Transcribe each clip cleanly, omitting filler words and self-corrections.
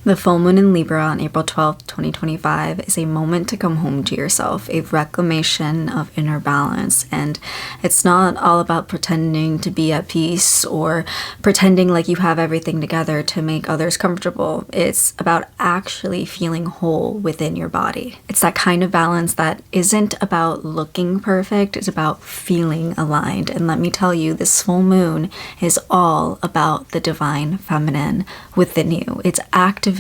The full moon in Libra on April 12th, 2025 is a moment to come home to yourself, a reclamation of inner balance. And it's not all about pretending to be at peace or pretending like you have everything together to make others comfortable. It's about actually feeling whole within your body. It's that kind of balance that isn't about looking perfect, it's about feeling aligned. And let me tell you, this full moon is all about the divine feminine within you. It's activating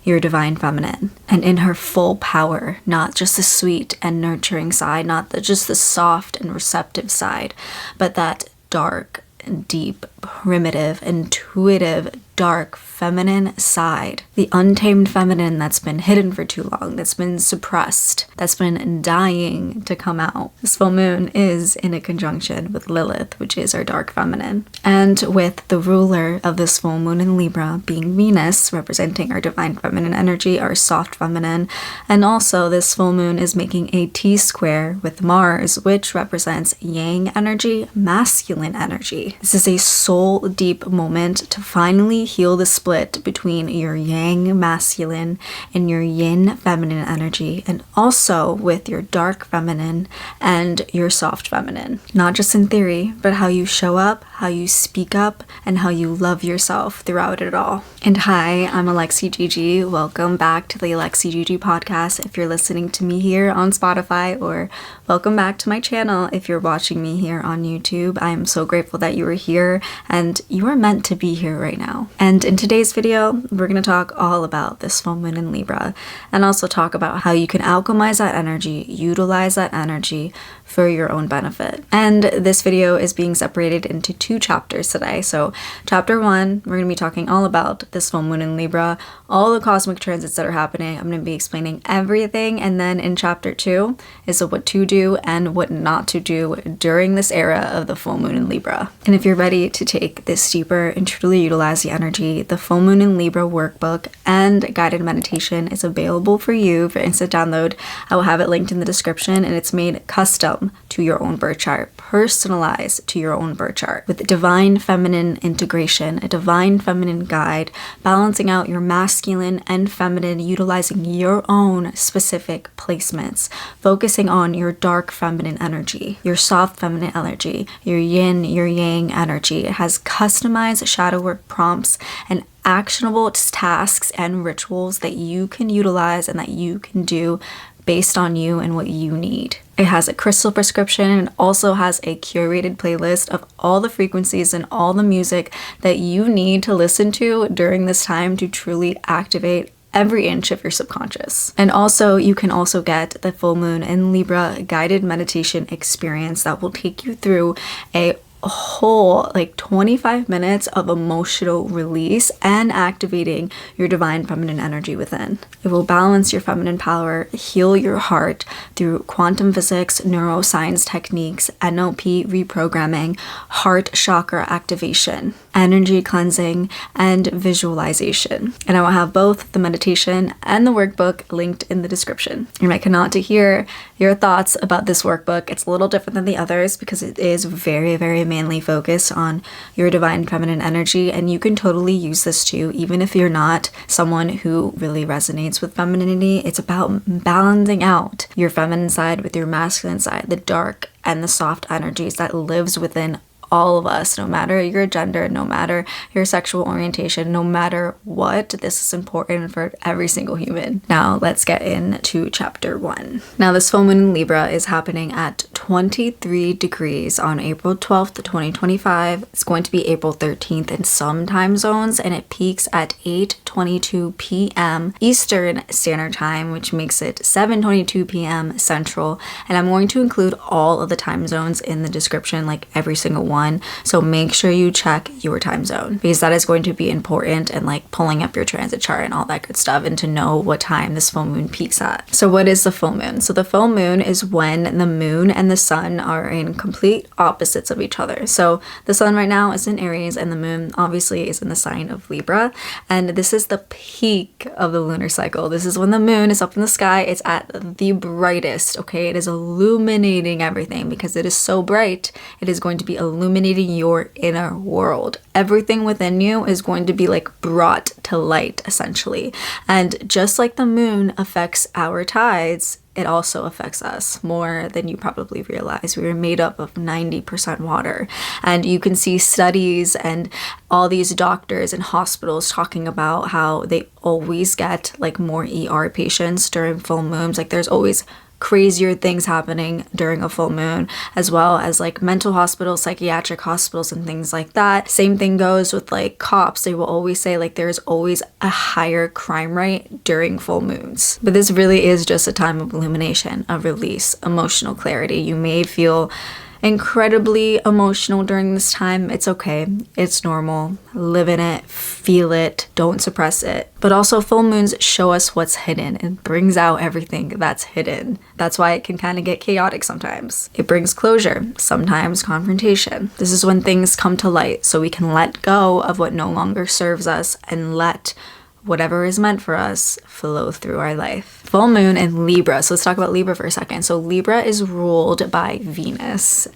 your divine feminine and in her full power, not just the sweet and nurturing side, not just the soft and receptive side, but that dark and deep, primitive, intuitive, dark feminine side, the untamed feminine that's been hidden for too long, that's been suppressed, that's been dying to come out. This full moon is in a conjunction with Lilith, which is our dark feminine. And with the ruler of this full moon in Libra being Venus, representing our divine feminine energy, our soft feminine, and also this full moon is making a T-square with Mars, which represents yang energy, masculine energy. This is a soul deep moment to finally heal the split between your yang masculine and your yin feminine energy, and also with your dark feminine and your soft feminine. Not just in theory, but how you show up, how you speak up, and how you love yourself throughout it all. And hi, I'm Alexi Gigi. Welcome back to the Alexi Gigi podcast if you're listening to me here on Spotify, or welcome back to my channel if you're watching me here on YouTube. I am so grateful that you are here, and you are meant to be here right now. And in today's video, we're going to talk all about this full moon in Libra, and also talk about how you can alchemize that energy, utilize that energy for your own benefit. And this video is being separated into two chapters today. So chapter 1, we're going to be talking all about this full moon in Libra, all the cosmic transits that are happening. I'm going to be explaining everything. And then in chapter 2 is what to do and what not to do during this era of the full moon in Libra. And if you're ready to take this deeper and truly utilize the energy, the full moon in Libra workbook and guided meditation is available for you for instant download. I will have it linked in the description, and it's made custom to your own birth chart, personalized to your own birth chart, with divine feminine integration, a divine feminine guide, balancing out your masculine and feminine, utilizing your own specific placements, focusing on your dark feminine energy, your soft feminine energy, your yin, your yang energy. It has customized shadow work prompts and actionable tasks and rituals that you can utilize and that you can do based on you and what you need. It has a crystal prescription and also has a curated playlist of all the frequencies and all the music that you need to listen to during this time to truly activate every inch of your subconscious. And also, you can also get the full moon in Libra guided meditation experience that will take you through a whole 25 minutes of emotional release and activating your divine feminine energy within. It will balance your feminine power, heal your heart through quantum physics, neuroscience techniques, NLP reprogramming, heart chakra activation, energy cleansing, and visualization. And I will have both the meditation and the workbook linked in the description. And I cannot to hear your thoughts about this workbook. It's a little different than the others because it is very, very mainly focused on your divine feminine energy, and you can totally use this too, even if you're not someone who really resonates with femininity. It's about balancing out your feminine side with your masculine side, the dark and the soft energies that lives within all of us, no matter your gender, no matter your sexual orientation, no matter what. This is important for every single human. Now let's get into chapter 1. Now this full moon in Libra is happening at 23 degrees on April 12th, 2025. It's going to be April 13th in some time zones, and it peaks at 8:22 p.m. Eastern Standard Time, which makes it 7:22 p.m. Central. And I'm going to include all of the time zones in the description, like every single one. So make sure you check your time zone, because that is going to be important, and pulling up your transit chart and all that good stuff, and to know what time this full moon peaks at. So what is the full moon? So the full moon is when the moon and the sun are in complete opposites of each other. So the sun right now is in Aries and the moon obviously is in the sign of Libra. And this is the peak of the lunar cycle. This is when the moon is up in the sky. It's at the brightest, okay? It is illuminating everything because it is so bright. It is going to be illuminating your inner world. Everything within you is going to be like brought to light, essentially. And just like the moon affects our tides, it also affects us more than you probably realize. We are made up of 90% water. And you can see studies and all these doctors and hospitals talking about how they always get like more ER patients during full moons. Like there's always crazier things happening during a full moon, as well as like mental hospitals, psychiatric hospitals, and things like that. Same thing goes with like cops. They will always say like there's always a higher crime rate during full moons. But this really is just a time of illumination, of release, emotional clarity. You may feel incredibly emotional during this time. It's okay. It's normal. Live in it. Feel it. Don't suppress it. But also full moons show us what's hidden. It brings out everything that's hidden. That's why it can kind of get chaotic sometimes. It brings closure, sometimes confrontation. This is when things come to light so we can let go of what no longer serves us and let whatever is meant for us flow through our life. Full moon in Libra. So let's talk about Libra for a second. So Libra is ruled by Venus.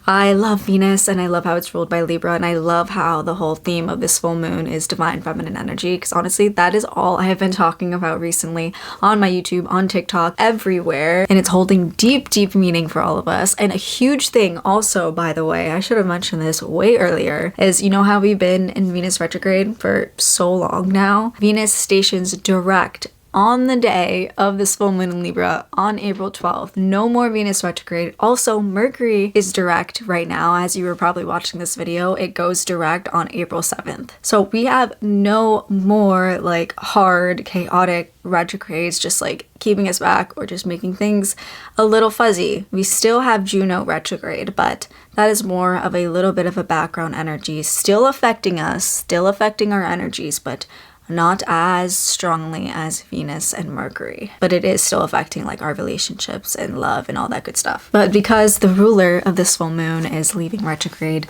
I love Venus and I love how it's ruled by Libra, and I love how the whole theme of this full moon is divine feminine energy, because honestly that is all I have been talking about recently on my YouTube, on TikTok, everywhere, and it's holding deep meaning for all of us. And a huge thing also, by the way, I should have mentioned this way earlier, is you know how we've been in Venus retrograde for so long now? Venus stations direct on the day of this full moon in Libra on April 12th. No more Venus retrograde. Also, Mercury is direct right now. As you were probably watching this video, it goes direct on April 7th. So we have no more like hard, chaotic retrogrades just like keeping us back or just making things a little fuzzy. We still have Juno retrograde, but that is more of a little bit of a background energy, still affecting us, still affecting our energies, but not as strongly as Venus and Mercury, but it is still affecting like our relationships and love and all that good stuff. But because the ruler of this full moon is leaving retrograde,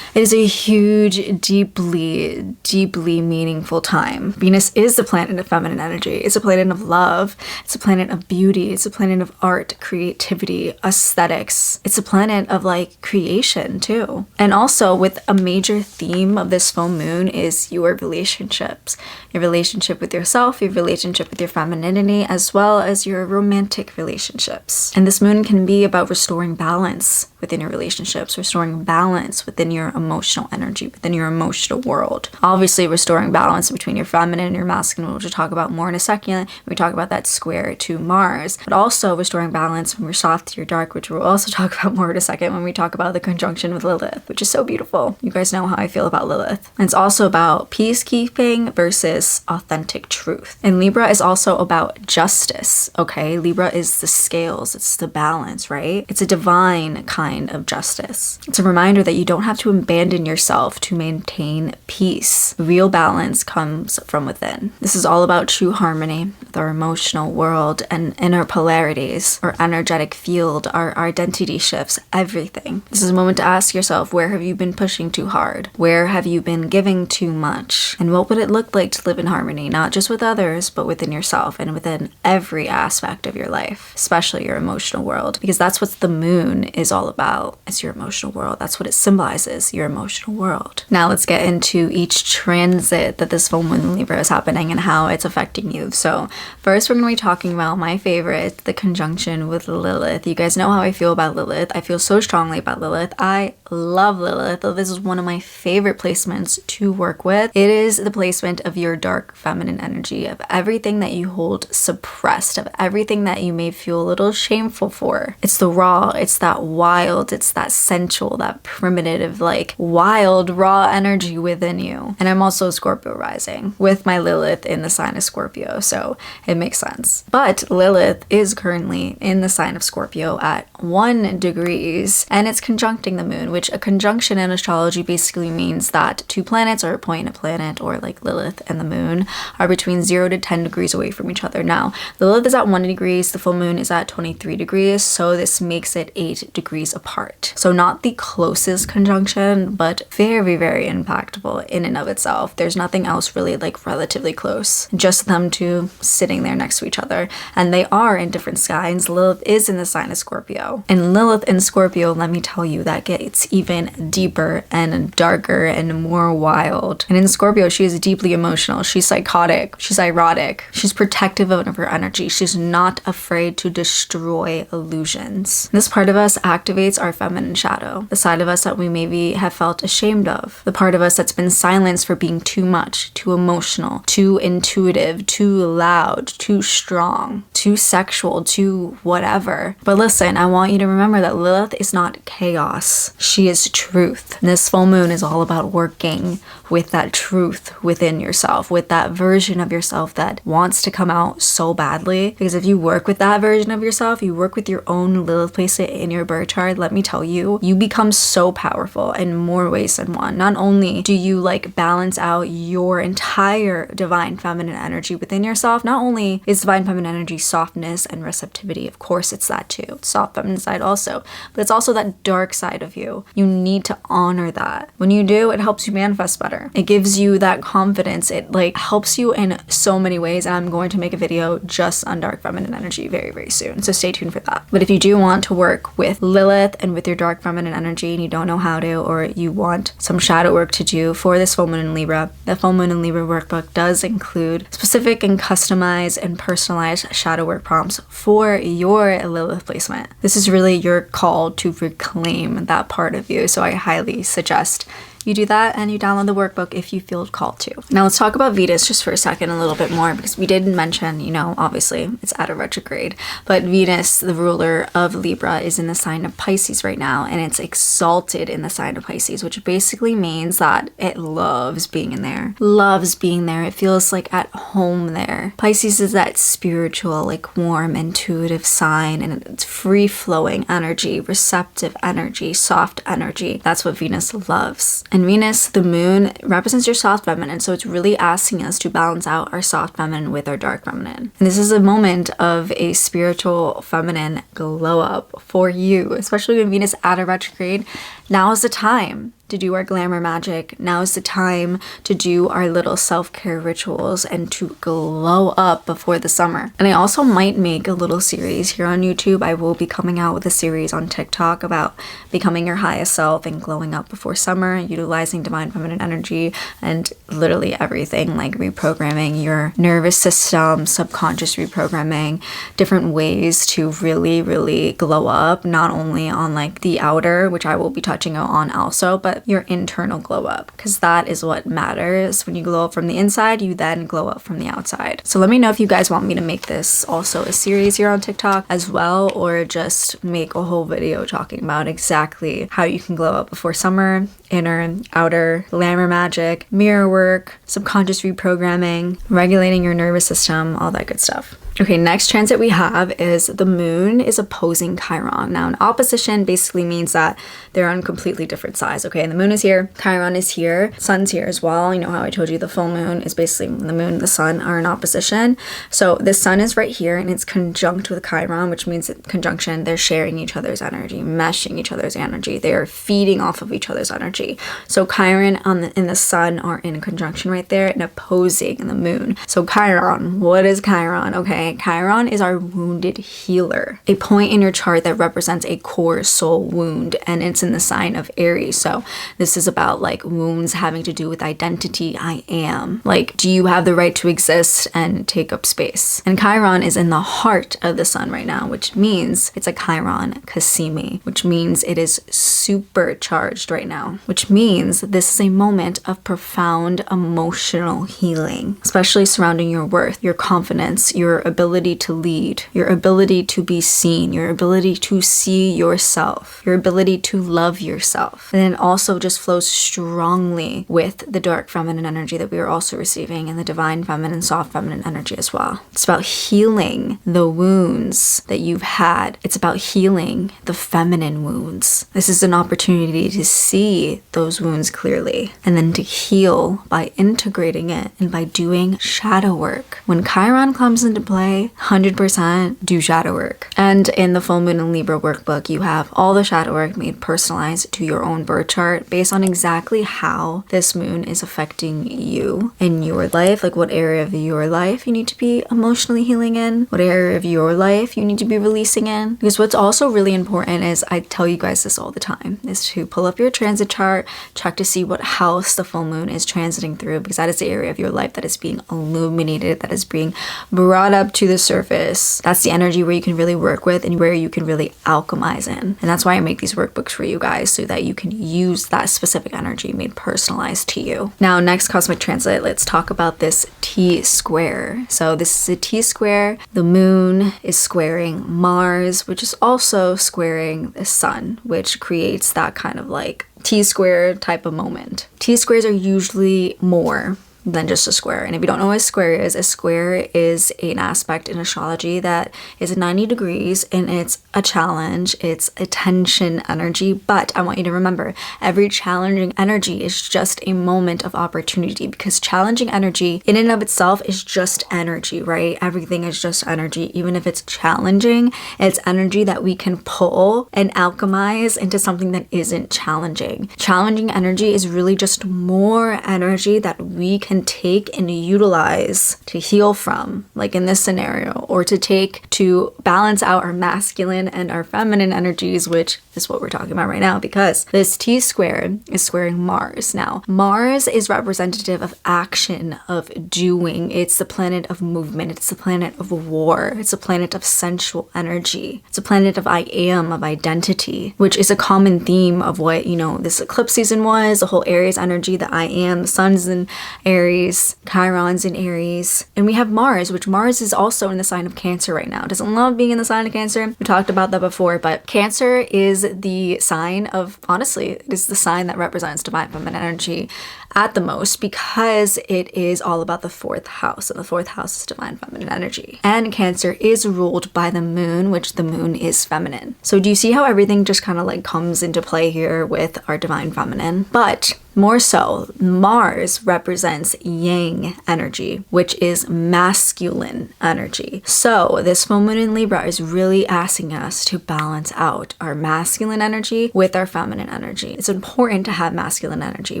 it is a huge, deeply meaningful time. Venus is the planet of feminine energy. It's a planet of love. It's a planet of beauty. It's a planet of art, creativity, aesthetics. It's a planet of like creation too. And also with a major theme of this full moon is your relationships. Your relationship with yourself, your relationship with your femininity, as well as your romantic relationships. And this moon can be about restoring balance within your relationships, restoring balance within your emotional energy, within your emotional world. Obviously, restoring balance between your feminine and your masculine, which we'll talk about more in a second when we talk about that square to Mars. But also restoring balance from your soft to your dark, which we'll also talk about more in a second when we talk about the conjunction with Lilith, which is so beautiful. You guys know how I feel about Lilith. And it's also about peacekeeping versus authentic truth. And Libra is also about justice, okay? Libra is the scales, it's the balance, right? It's a divine kind of justice. It's a reminder that you don't have to abandon yourself to maintain peace. Real balance comes from within. This is all about true harmony with our emotional world and inner polarities, our energetic field, our identity shifts, everything. This is a moment to ask yourself, where have you been pushing too hard? Where have you been giving too much? And what would it look like to live in harmony, not just with others, but within yourself and within every aspect of your life, especially your emotional world, because that's what the moon is all about. It's your emotional world. That's what it symbolizes, your emotional world. Now let's get into each transit that this full moon in Libra is happening and how it's affecting you. So first we're going to be talking about my favorite, the conjunction with Lilith. You guys know how I feel about Lilith. I feel so strongly about Lilith. I love Lilith. This is one of my favorite placements to work with. It is the placement of your dark feminine energy, of everything that you hold suppressed, of everything that you may feel a little shameful for. It's the raw, it's that wild, it's that sensual, that primitive, like wild, raw energy within you. And I'm also Scorpio rising with my Lilith in the sign of Scorpio, so it makes sense. But Lilith is currently in the sign of Scorpio at 1 degrees, and it's conjuncting the moon, which a conjunction in astrology basically means that two planets are a point in a planet, or like Lilith and the moon are between 0 to 10 degrees away from each other. Now, Lilith is at 1 degrees, the full moon is at 23 degrees, so this makes it 8 degrees apart. So not the closest conjunction, but very, very impactful in and of itself. There's nothing else really like relatively close, just them two sitting there next to each other. And they are in different signs. Lilith is in the sign of Scorpio. And Lilith in Scorpio, let me tell you, that gets even deeper and darker and more wild. And in Scorpio, she is deeply emotional. She's psychotic. She's erotic. She's protective of her energy. She's not afraid to destroy illusions. This part of us activates our feminine shadow, the side of us that we maybe have felt ashamed of, the part of us that's been silenced for being too much, too emotional, too intuitive, too loud, too strong, too sexual, too whatever. But listen, I want you to remember that Lilith is not chaos. She is truth. And this full moon is all about working with that truth within yourself, with that version of yourself that wants to come out so badly. Because if you work with that version of yourself, you work with your own Lilith placement in your birth chart, let me tell you, you become so powerful in more ways than one. Not only do you like balance out your entire divine feminine energy within yourself, not only is divine feminine energy softness and receptivity, of course it's that too, it's soft feminine side also, but it's also that dark side of you. You need to honor that. When you do, it helps you manifest better. It gives you that confidence. It like helps you in so many ways, and I'm going to make a video just on dark feminine energy very, very soon, so stay tuned for that. But if you do want to work with Lilith and with your dark feminine energy and you don't know how to, or you want some shadow work to do for this full moon in Libra, the full moon in Libra workbook does include specific and customized and personalized shadow work prompts for your Lilith placement. This is really your call to reclaim that part of you, so I highly suggest you do that and you download the workbook if you feel called to. Now let's talk about Venus just for a second a little bit more, because we did mention, you know, obviously it's at a retrograde, but Venus, the ruler of Libra, is in the sign of Pisces right now, and it's exalted in the sign of Pisces, which basically means that it loves being in there. Loves being there. It feels like at home there. Pisces is that spiritual, like warm, intuitive sign, and it's free-flowing energy, receptive energy, soft energy. That's what Venus loves. And Venus, the moon, represents your soft feminine, so it's really asking us to balance out our soft feminine with our dark feminine. And this is a moment of a spiritual feminine glow up for you, especially when Venus at a retrograde. Now is the time to do our glamour magic. Now is the time to do our little self-care rituals and to glow up before the summer. And I also might make a little series here on YouTube. I will be coming out with a series on TikTok about becoming your highest self and glowing up before summer, utilizing divine feminine energy and literally everything, like reprogramming your nervous system, subconscious reprogramming, different ways to really, really glow up, not only on like the outer, which I will be touching on also, but your internal glow up, because that is what matters. When you glow up from the inside, you then glow up from the outside. So let me know if you guys want me to make this also a series here on TikTok as well, or just make a whole video talking about exactly how you can glow up before summer, inner, outer, glamour magic, mirror work, subconscious reprogramming, regulating your nervous system, all that good stuff. Okay, next transit we have is the moon is opposing Chiron. Now, an opposition basically means that they're on completely different sides. Okay, and the moon is here, Chiron is here, sun's here as well. You know how I told you the full moon is basically when the moon and the sun are in opposition. So the sun is right here and it's conjunct with Chiron, which means that conjunction, they're sharing each other's energy, meshing each other's energy. They are feeding off of each other's energy. So Chiron and the sun are in conjunction right there and opposing the moon. So Chiron, what is Chiron? Okay, Chiron is our wounded healer, a point in your chart that represents a core soul wound, and it's in the sign of Eris. So this is about like wounds having to do with identity. I am. Like, do you have the right to exist and take up space? And Chiron is in the heart of the sun right now, which means it's a Chiron Kasimi, which means it is supercharged right now, which means this is a moment of profound emotional healing, especially surrounding your worth, your confidence, your ability to lead, your ability to be seen, your ability to see yourself, your ability to love yourself. And then also just flows strongly with the dark feminine energy that we are also receiving and the divine feminine, soft feminine energy as well. It's about healing the wounds that you've had. It's about healing the feminine wounds. This is an opportunity to see those wounds clearly and then to heal by integrating it and by doing shadow work. When Chiron comes into play, 100% do shadow work. And in the full moon and Libra workbook, you have all the shadow work made personalized to your own birth chart based on exactly how this moon is affecting you in your life, like what area of your life you need to be emotionally healing in, what area of your life you need to be releasing in. Because what's also really important is, I tell you guys this all the time, is to pull up your transit chart, check to see what house the full moon is transiting through, because that is the area of your life that is being illuminated, that is being brought up to the surface. That's the energy where you can really work with and where you can really alchemize in. And that's why I make these workbooks for you guys, so that you can use that specific energy made personalized to you. Now, next cosmic transit, let's talk about this T-square. So this is a T-square. The moon is squaring Mars, which is also squaring the sun, which creates that kind of like T-square type of moment. T-squares are usually more than just a square. And if you don't know what a square is an aspect in astrology that is 90 degrees and it's a challenge, it's a tension energy. But I want you to remember, every challenging energy is just a moment of opportunity, because challenging energy in and of itself is just energy, right? Everything is just energy. Even if it's challenging, it's energy that we can pull and alchemize into something that isn't challenging. Challenging energy is really just more energy that we can take and utilize to heal from, like in this scenario, or to balance out our masculine and our feminine energies, which is what we're talking about right now, because this T-square is squaring Mars. Now, Mars is representative of action, of doing. It's the planet of movement. It's the planet of war. It's a planet of sensual energy. It's a planet of I am, of identity, which is a common theme of what, this eclipse season was, the whole Aries energy, the I am, the sun's in Aries, Chiron's in Aries. And we have Mars, which Mars is also in the sign of Cancer right now. Doesn't love being in the sign of Cancer. We talked about that before, but Cancer is the sign of, honestly, it is the sign that represents divine feminine energy at the most, because it is all about the fourth house, and the fourth house is divine feminine energy. And Cancer is ruled by the moon, which the moon is feminine. So do you see how everything just kind of like comes into play here with our divine feminine? But more so, Mars represents yang energy, which is masculine energy. So this full moon in Libra is really asking us to balance out our masculine energy with our feminine energy. It's important to have masculine energy,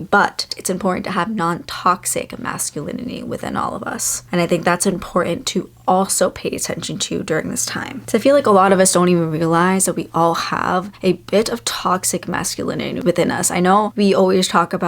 but it's important to have non-toxic masculinity within all of us. And I think that's important to also pay attention to during this time. So I feel like a lot of us don't even realize that we all have a bit of toxic masculinity within us. I know we always talk about,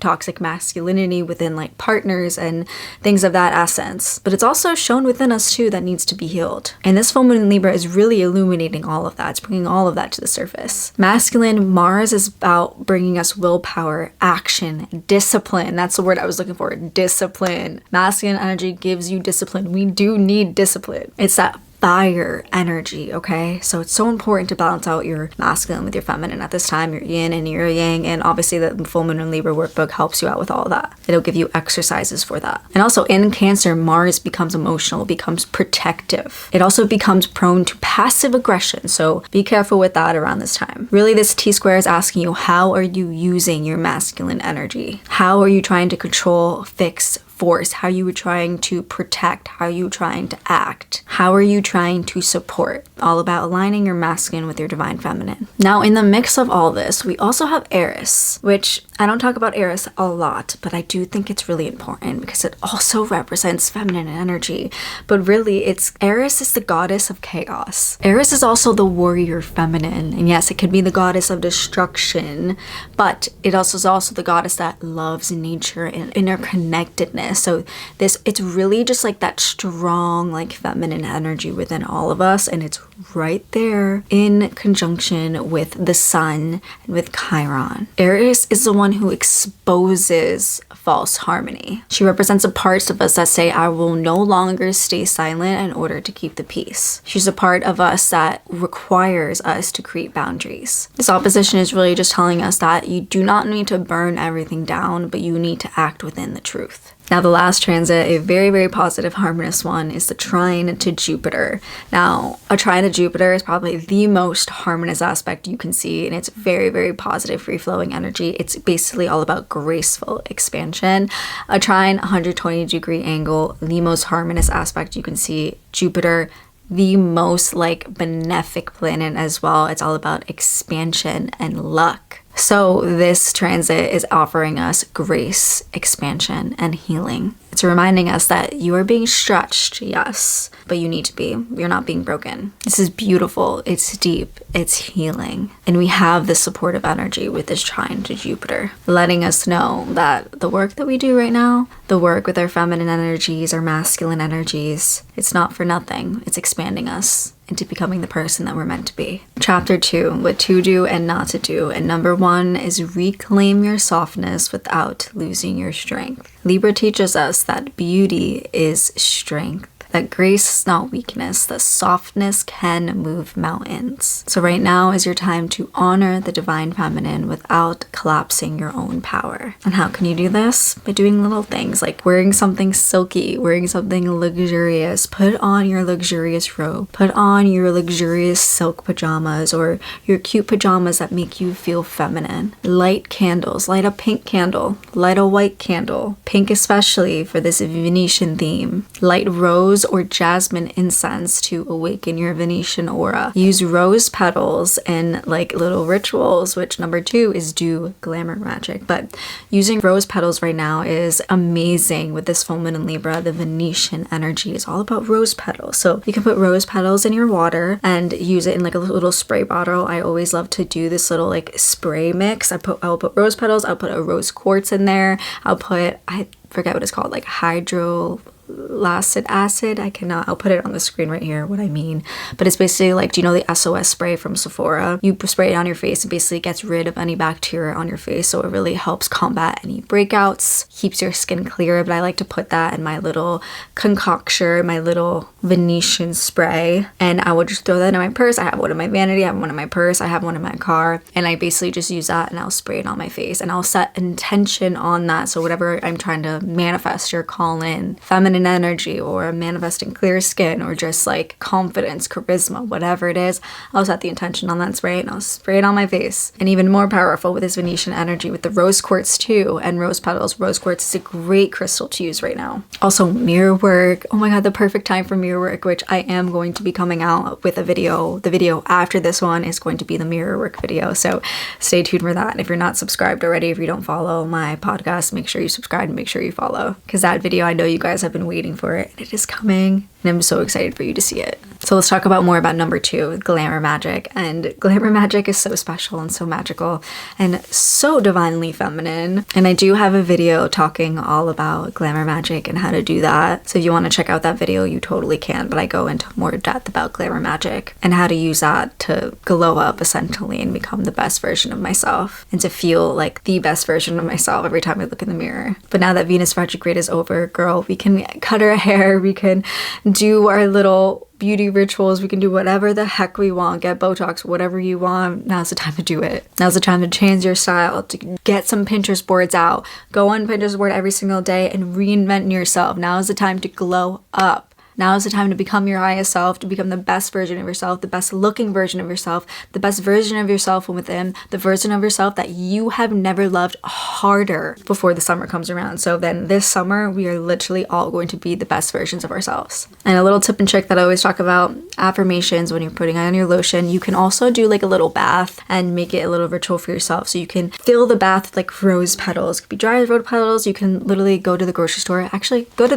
toxic masculinity within like partners and things of that essence, but it's also shown within us too that needs to be healed. And this full moon in Libra is really illuminating all of that. It's bringing all of that to the surface. Masculine Mars is about bringing us willpower, action, discipline. That's the word I was looking for. Discipline. Masculine energy gives you discipline. We do need discipline. It's that fire energy, okay? So it's so important to balance out your masculine with your feminine at this time, your yin and your yang, and obviously the full moon and Libra workbook helps you out with all of that. It'll give you exercises for that. And also in Cancer, Mars becomes emotional, becomes protective. It also becomes prone to passive aggression, so be careful with that around this time. Really, this T-square is asking you, how are you using your masculine energy? How are you trying to control, fix, force? How are you trying to protect? How are you trying to act? How are you trying to support? All about aligning your masculine with your divine feminine. Now, in the mix of all this, we also have Eris, which I don't talk about Eris a lot, but I do think it's really important because it also represents feminine energy. But really, Eris is the goddess of chaos. Eris is also the warrior feminine. And yes, it could be the goddess of destruction, but it also is also the goddess that loves nature and interconnectedness. So it's really just like that strong, like feminine energy within all of us. And it's right there in conjunction with the sun and with Chiron. Eris is the one one who exposes false harmony. She represents a part of us that say, I will no longer stay silent in order to keep the peace. She's a part of us that requires us to create boundaries. This opposition is really just telling us that you do not need to burn everything down, but you need to act within the truth. Now, the last transit, a very, very positive, harmonious one, is the trine to Jupiter. Now, a trine to Jupiter is probably the most harmonious aspect you can see, and it's very, very positive, free-flowing energy. It's basically all about graceful expansion. A trine, 120-degree angle, the most harmonious aspect you can see. Jupiter, the most benefic planet as well. It's all about expansion and luck. So this transit is offering us grace, expansion, and healing. It's reminding us that you are being stretched, yes, but you need to be. You're not being broken. This is beautiful. It's deep. It's healing. And we have this supportive energy with this trine to Jupiter, letting us know that the work that we do right now, the work with our feminine energies, our masculine energies, it's not for nothing. It's expanding us into becoming the person that we're meant to be. Chapter 2, what to do and not to do. And number 1 is reclaim your softness without losing your strength. Libra teaches us that beauty is strength, that grace is not weakness, that softness can move mountains. So right now is your time to honor the divine feminine without collapsing your own power. And how can you do this? By doing little things like wearing something silky, wearing something luxurious, put on your luxurious robe, put on your luxurious silk pajamas or your cute pajamas that make you feel feminine. Light candles, light a pink candle, light a white candle, pink especially for this Venetian theme. Light rose or jasmine incense to awaken your Venetian aura. Use rose petals in little rituals, which number 2 is do glamour magic. But using rose petals right now is amazing with this full moon in Libra. The Venetian energy is all about rose petals. So you can put rose petals in your water and use it in a little spray bottle. I always love to do this little spray mix. I'll put rose petals, I'll put a rose quartz in there. I forget what it's called, hydrolacid acid. I'll put it on the screen right here, what I mean. But it's basically do you know the SOS spray from Sephora? You spray it on your face, it basically gets rid of any bacteria on your face. So it really helps combat any breakouts, keeps your skin clear. But I like to put that in my little concoction, my little Venetian spray. And I would just throw that in my purse. I have one in my vanity, I have one in my purse, I have one in my car. And I basically just use that and I'll spray it on my face. And I'll set intention on that. So whatever I'm trying to manifest or call in, feminine energy or manifesting clear skin or just confidence, charisma, whatever it is, I'll set the intention on that spray and I'll spray it on my face. And even more powerful with this Venetian energy with the rose quartz too and rose petals. Rose quartz is a great crystal to use right now. Also mirror work. Oh my god, the perfect time for mirror work, which I am going to be coming out with a video. The video after this one is going to be the mirror work video. So stay tuned for that. If you're not subscribed already, if you don't follow my podcast, make sure you subscribe and make sure you follow, because that video, I know you guys have been waiting for it and it is coming and I'm so excited for you to see it. So let's talk about more about number 2, glamour magic. And glamour magic is so special and so magical and so divinely feminine. And I do have a video talking all about glamour magic and how to do that. So if you want to check out that video, you totally can, but I go into more depth about glamour magic and how to use that to glow up essentially and become the best version of myself and to feel like the best version of myself every time I look in the mirror. But now that Venus retrograde is over, girl, we can cut our hair, we can do our little beauty rituals, we can do whatever the heck we want, get Botox, whatever you want. Now's the time to do it. Now's the time to change your style, to get some Pinterest boards out, go on Pinterest board every single day and reinvent yourself. Now's the time to glow up. Now is the time to become your highest self, to become the best version of yourself, the best looking version of yourself, the best version of yourself from within, the version of yourself that you have never loved harder before the summer comes around. So then this summer, we are literally all going to be the best versions of ourselves. And a little tip and trick that I always talk about, affirmations when you're putting on your lotion, you can also do a little bath and make it a little ritual for yourself. So you can fill the bath with rose petals. It could be dry rose petals. You can literally go to the grocery store, go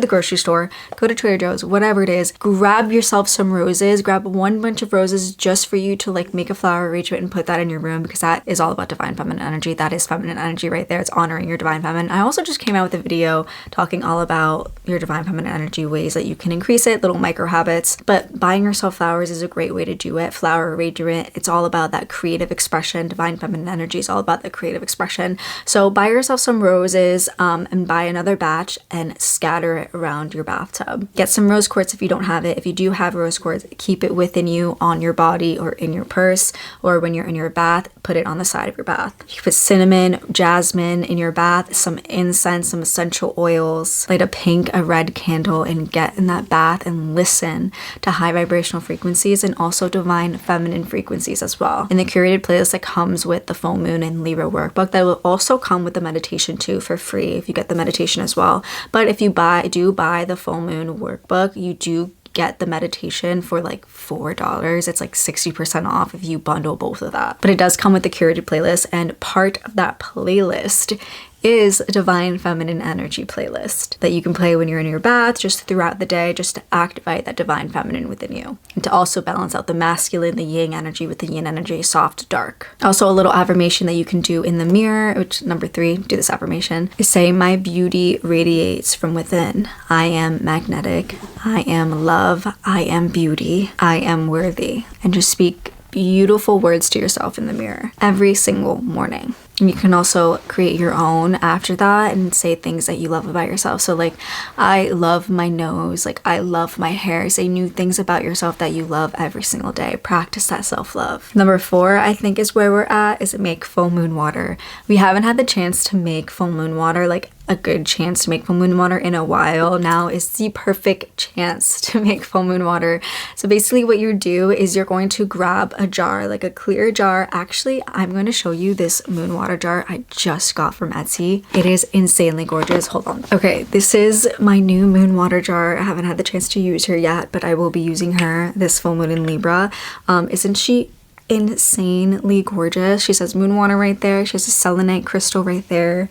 to Trader Joe's, whatever whatever it is, grab yourself some roses, grab one bunch of roses just for you to like make a flower arrangement and put that in your room, because that is all about divine feminine energy. That is feminine energy right there. It's honoring your divine feminine. I also just came out with a video talking all about your divine feminine energy, ways that you can increase it, little micro habits. But buying yourself flowers is a great way to do it. Flower arrangement, it's all about that creative expression. Divine feminine energy is all about the creative expression. So buy yourself some roses and buy another batch and scatter it around your bathtub. Get some rose quartz if you don't have it. If you do have rose quartz, keep it within you, on your body or in your purse, or when you're in your bath, put it on the side of your bath. You can put cinnamon, jasmine in your bath, some incense, some essential oils, light a pink, a red candle, and get in that bath and listen to high vibrational frequencies and also divine feminine frequencies as well. In the curated playlist that comes with the full moon and Libra workbook, that will also come with the meditation too for free if you get the meditation as well. But if you do buy the full moon workbook, you do get the meditation for like $4. It's like 60% off if you bundle both of that. But it does come with the curated playlist, and part of that playlist is a divine feminine energy playlist that you can play when you're in your bath, just throughout the day, just to activate that divine feminine within you, and to also balance out the masculine, the yang energy with the yin energy, soft, dark. Also, a little affirmation that you can do in the mirror, which number 3, do this affirmation, is say, my beauty radiates from within. I am magnetic. I am love. I am beauty. I am worthy. And just speak beautiful words to yourself in the mirror every single morning. And you can also create your own after that and say things that you love about yourself. So like, I love my nose, like I love my hair. Say new things about yourself that you love every single day. Practice that self-love. Number 4, I think, is where we're at, is make full moon water. We haven't had the chance to make full moon water, like a good chance to make full moon water in a while. Now is the perfect chance to make full moon water. So basically what you do is you're going to grab a jar, like a clear jar. Actually, I'm going to show you this moon water jar I just got from Etsy. It is insanely gorgeous. Hold on. Okay, this is my new moon water jar. I haven't had the chance to use her yet, but I will be using her this full moon in Libra. Isn't she insanely gorgeous? She says moon water right there. She has a selenite crystal right there.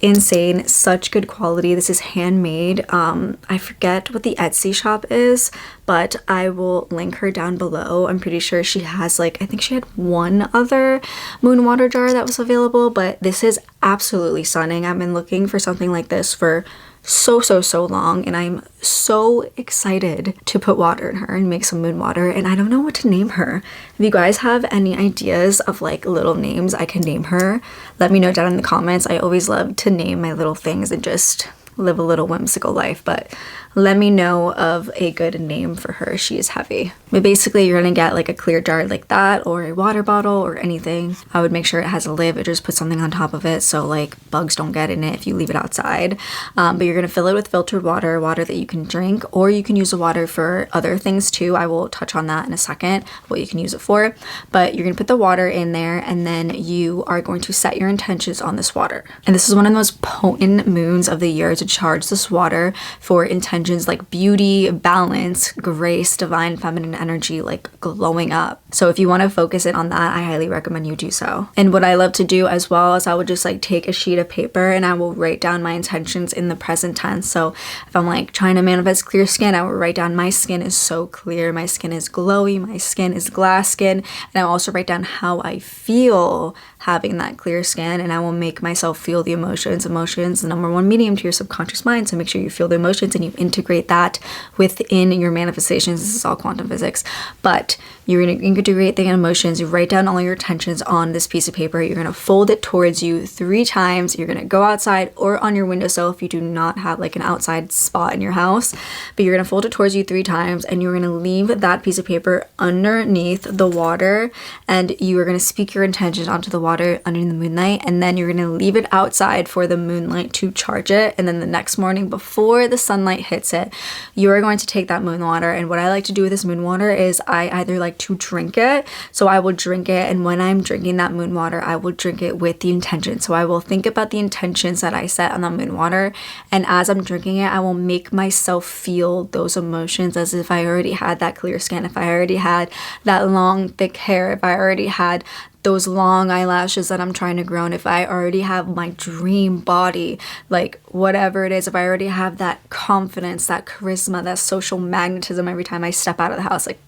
Insane, such good quality. This is handmade. I forget what the Etsy shop is, but I will link her down below. I'm pretty sure she has like, I think she had one other moon water jar that was available, but this is absolutely stunning. I've been looking for something like this for so long, and I'm so excited to put water in her and make some moon water, and I don't know what to name her. If you guys have any ideas of like little names I can name her, let me know down in the comments. I always love to name my little things and just live a little whimsical life, but let me know of a good name for her. She is heavy. But basically you're gonna get like a clear jar like that, or a water bottle or anything. I would make sure it has a lid, or just put something on top of it so like bugs don't get in it if you leave it outside. But you're gonna fill it with filtered water that you can drink, or you can use the water for other things too. I will touch on that in a second, what you can use it for. But you're gonna put the water in there, and then you are going to set your intentions on this water. And this is one of the most potent moons of the year to charge this water for intentions like beauty, balance, grace, divine feminine energy, like glowing up. So if you want to focus it on that, I highly recommend you do so. And what I love to do as well is I would just like take a sheet of paper and I will write down my intentions in the present tense. So if I'm like trying to manifest clear skin, I will write down my skin is so clear, my skin is glowy, my skin is glass skin, and I'll also write down how I feel having that clear skin, and I will make myself feel the emotions. Emotions, the number 1 medium to your subconscious mind, so make sure you feel the emotions and you integrate that within your manifestations. This is all quantum physics, but you're gonna integrate the emotions. You write down all your intentions on this piece of paper. You're gonna fold it towards you 3 times. You're gonna go outside or on your windowsill if you do not have like an outside spot in your house, but you're gonna fold it towards you 3 times, and you're gonna leave that piece of paper underneath the water, and you are gonna speak your intentions onto the water under the moonlight, and then you're gonna leave it outside for the moonlight to charge it. And then the next morning, before the sunlight hits it, you are going to take that moon water. And what I like to do with this moon water is I either like to drink it, so I will drink it, and when I'm drinking that moon water, I will drink it with the intention. So I will think about the intentions that I set on the moon water, and as I'm drinking it, I will make myself feel those emotions as if I already had that clear skin, if I already had that long thick hair, if I already had those long eyelashes that I'm trying to grow, and if I already have my dream body, like whatever it is, if I already have that confidence, that charisma, that social magnetism every time I step out of the house, like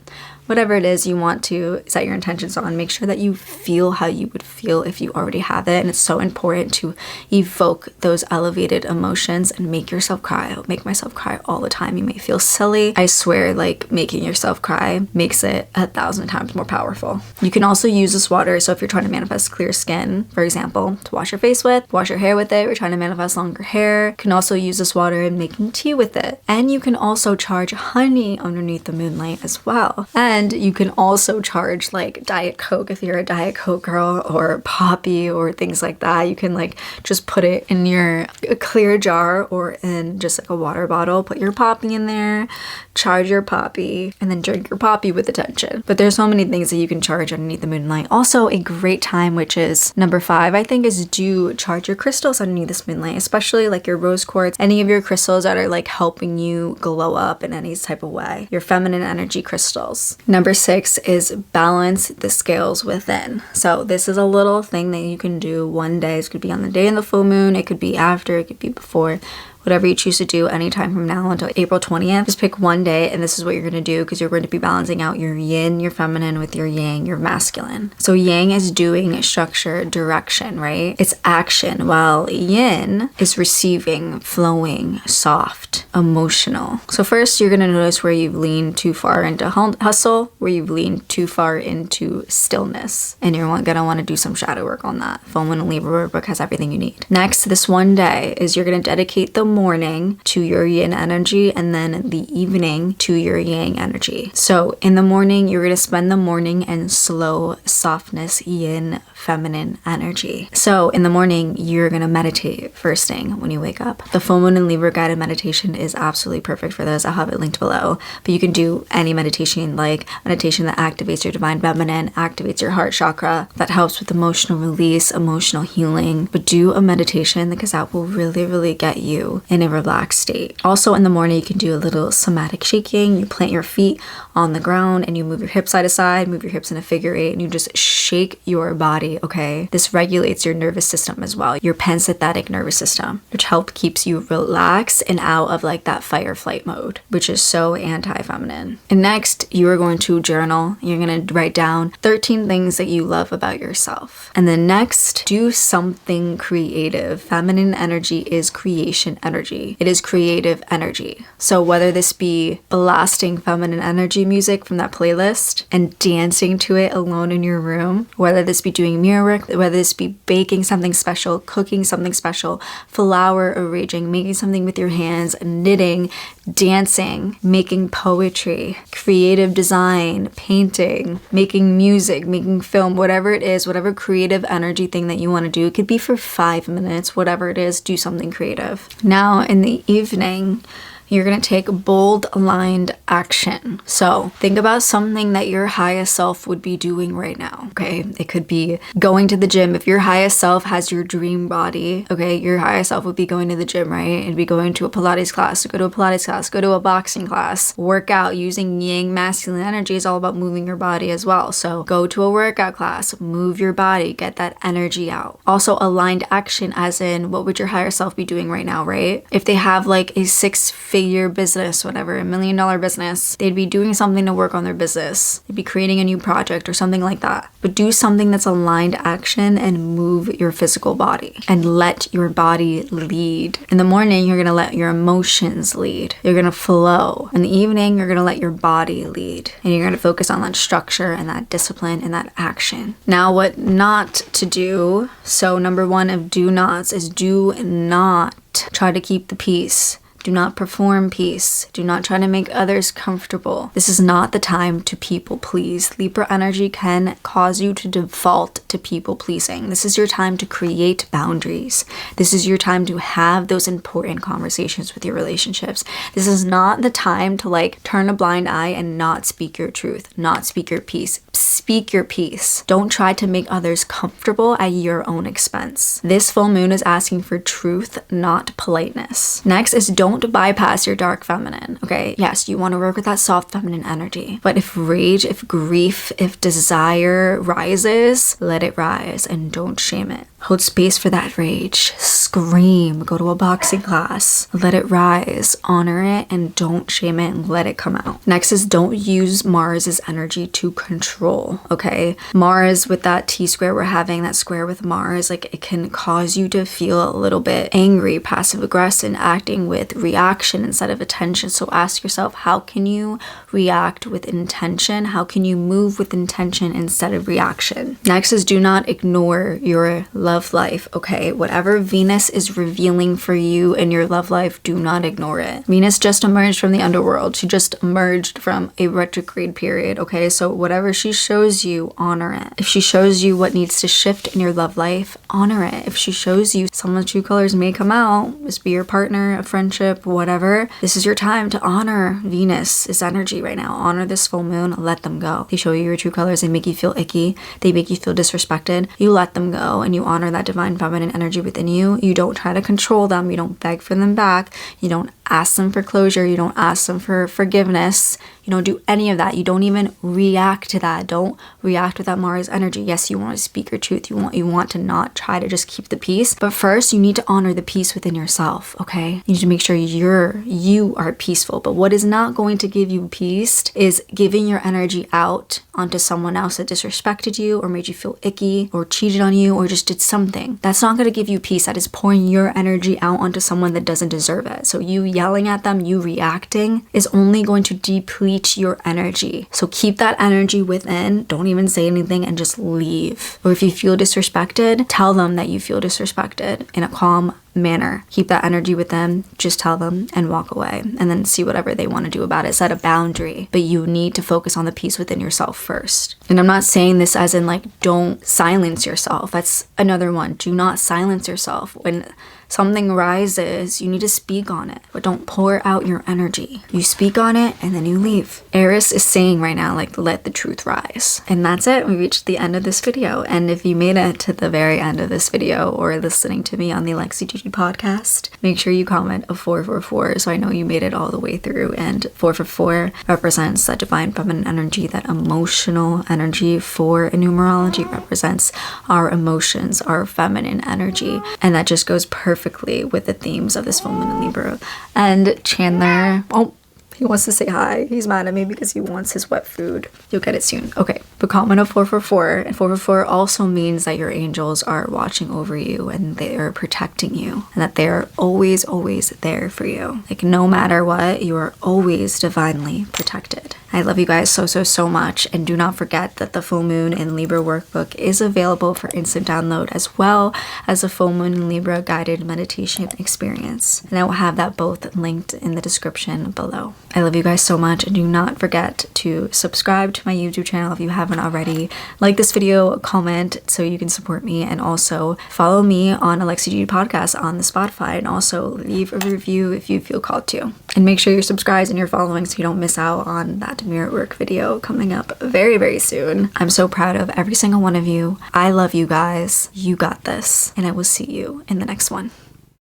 whatever it is you want to set your intentions on, make sure that you feel how you would feel if you already have it. And it's so important to evoke those elevated emotions and make yourself cry. I make myself cry all the time. You may feel silly. I swear, like, making yourself cry makes it 1,000 times more powerful. You can also use this water. So if you're trying to manifest clear skin, for example, to wash your face with, wash your hair with it, you're trying to manifest longer hair, you can also use this water in making tea with it. And you can also charge honey underneath the moonlight as well. And you can also charge like Diet Coke if you're a Diet Coke girl, or Poppy or things like that. You can like just put it in your clear jar or in just like a water bottle, put your Poppy in there, charge your Poppy, and then drink your Poppy with attention. But there's so many things that you can charge underneath the moonlight. Also a great time, which is number 5, I think, is to charge your crystals underneath this moonlight, especially like your rose quartz, any of your crystals that are like helping you glow up in any type of way, your feminine energy crystals. Number 6 is balance the scales within. So this is a little thing that you can do one day. It could be on the day of the full moon, it could be after, it could be before. Whatever you choose to do anytime from now until April 20th, just pick one day, and this is what you're going to do, because you're going to be balancing out your yin, your feminine, with your yang, your masculine. So yang is doing, structure, direction, right? It's action, while yin is receiving, flowing, soft, emotional. So first, you're going to notice where you've leaned too far into hustle, where you've leaned too far into stillness, and you're going to want to do some shadow work on that. Full Moon and Libra Workbook has everything you need. Next, this one day is you're going to dedicate the morning to your yin energy, and then the evening to your yang energy. So in the morning, you're going to spend the morning in slow softness, yin, feminine energy. So in the morning, you're going to meditate first thing when you wake up. The Full Moon and Libra guided meditation is absolutely perfect for this. I'll have it linked below, but you can do any meditation, like meditation that activates your divine feminine, activates your heart chakra, that helps with emotional release, emotional healing. But do a meditation, because that will really, really get you in a relaxed state. Also in the morning, you can do a little somatic shaking. You plant your feet on the ground and you move your hips side to side, move your hips in a figure 8, and you just shake your body, okay? This regulates your nervous system as well, your parasympathetic nervous system, which keeps you relaxed and out of like that fight or flight mode, which is so anti-feminine. And next, you are going to journal. You're going to write down 13 things that you love about yourself. And then next, do something creative. Feminine energy is creation energy. It is creative energy. So whether this be blasting feminine energy music from that playlist and dancing to it alone in your room, whether this be doing mirror work, whether this be baking something special, cooking something special, flower arranging, making something with your hands, knitting, dancing, making poetry, creative design, painting, making music, making film, whatever it is, whatever creative energy thing that you want to do, it could be for 5 minutes, whatever it is, do something creative. Now in the evening, you're going to take bold, aligned action. So think about something that your highest self would be doing right now, okay? It could be going to the gym. If your highest self has your dream body, okay, your highest self would be going to the gym, right? It'd be going to a Pilates class, go to a Pilates class, go to a boxing class, work out. Using yang masculine energy is all about moving your body as well. So go to a workout class, move your body, get that energy out. Also aligned action, as in what would your higher self be doing right now, right? If they have like a 6-figure business, whatever, $1 million business, they'd be doing something to work on their business. They'd be creating a new project or something like that. But do something that's aligned action and move your physical body and let your body lead. In the morning, you're going to let your emotions lead. You're going to flow. In the evening, you're going to let your body lead. And you're going to focus on that structure and that discipline and that action. Now, what not to do. So number 1 of do nots is do not try to keep the peace. Do not perform peace. Do not try to make others comfortable. This is not the time to people please. Libra energy can cause you to default to people pleasing. This is your time to create boundaries. This is your time to have those important conversations with your relationships. This is not the time to like turn a blind eye and not speak your truth, not speak your piece. Speak your piece. Don't try to make others comfortable at your own expense. This full moon is asking for truth, not politeness. Next is don't bypass your dark feminine, okay? Yes, you want to work with that soft feminine energy, but if rage, if grief, if desire rises, let it rise and don't shame it. Hold space for that rage. Scream. Go to a boxing class. Let it rise. Honor it and don't shame it and let it come out. Next is don't use Mars's energy to control, okay? Mars with that T-square we're having, that square with Mars, like it can cause you to feel a little bit angry, passive aggressive, acting with reaction instead of attention. So ask yourself, how can you react with intention? How can you move with intention instead of reaction? Next is do not ignore your love life, okay? Whatever Venus is revealing for you in your love life, do not ignore it. Venus just emerged from the underworld. She just emerged from a retrograde period, okay? So whatever she shows you, honor it. If she shows you what needs to shift in your love life, honor it. If she shows you someone's true colors may come out, this be your partner, a friendship, whatever, this is your time to honor Venus's energy right now. Honor this full moon, let them go. They show you your true colors, they make you feel icky, they make you feel disrespected, you let them go and you honor that divine feminine energy within you. You don't try to control them, you don't beg for them back, you don't ask them for closure, you don't ask them for forgiveness, you don't do any of that. You don't even react to that. Don't react with that Mars energy. Yes, you want to speak your truth, you want to not try to just keep the peace, but first you need to honor the peace within yourself, okay? You need to make sure you are peaceful. But what is not going to give you peace is giving your energy out onto someone else that disrespected you or made you feel icky or cheated on you or just did something. That's not going to give you peace. That is pouring your energy out onto someone that doesn't deserve it. So you yelling at them, you reacting is only going to deplete your energy. So keep that energy within. Don't even say anything and just leave. Or if you feel disrespected, tell them that you feel disrespected in a calm manner. Keep that energy with them, just tell them and walk away and then see whatever they want to do about it. Set a boundary, but you need to focus on the peace within yourself first. And I'm not saying this as in like don't silence yourself. That's another one. Do not silence yourself. When something rises, you need to speak on it, but don't pour out your energy. You speak on it and then you leave. Eris is saying right now, like, let the truth rise. And that's it. We reached the end of this video. And if you made it to the very end of this video or listening to me on the Alexi Gigi podcast, make sure you comment a 444 so I know you made it all the way through. And 444 represents that divine feminine energy, that emotional energy. 4 in numerology represents our emotions, our feminine energy. And that just goes perfectly with the themes of this full moon in Libra. And Chandler, he wants to say hi. He's mad at me because he wants his wet food. You'll get it soon. Okay, but comment a 444. And 444 also means that your angels are watching over you and they are protecting you and that they are always, always there for you. Like no matter what, you are always divinely protected. I love you guys so much, and do not forget that the full moon in Libra workbook is available for instant download, as well as a full moon in Libra guided meditation experience, and I will have that both linked in the description below. I love you guys so much, and do not forget to subscribe to my YouTube channel if you haven't already. Like this video, comment so you can support me, and also follow me on Alexi Gigi podcast on the Spotify, and also leave a review if you feel called to. And make sure you're subscribed and you're following so you don't miss out on that mirror work video coming up very soon. I'm so proud of every single one of you. I love you guys. You got this. And I will see you in the next one.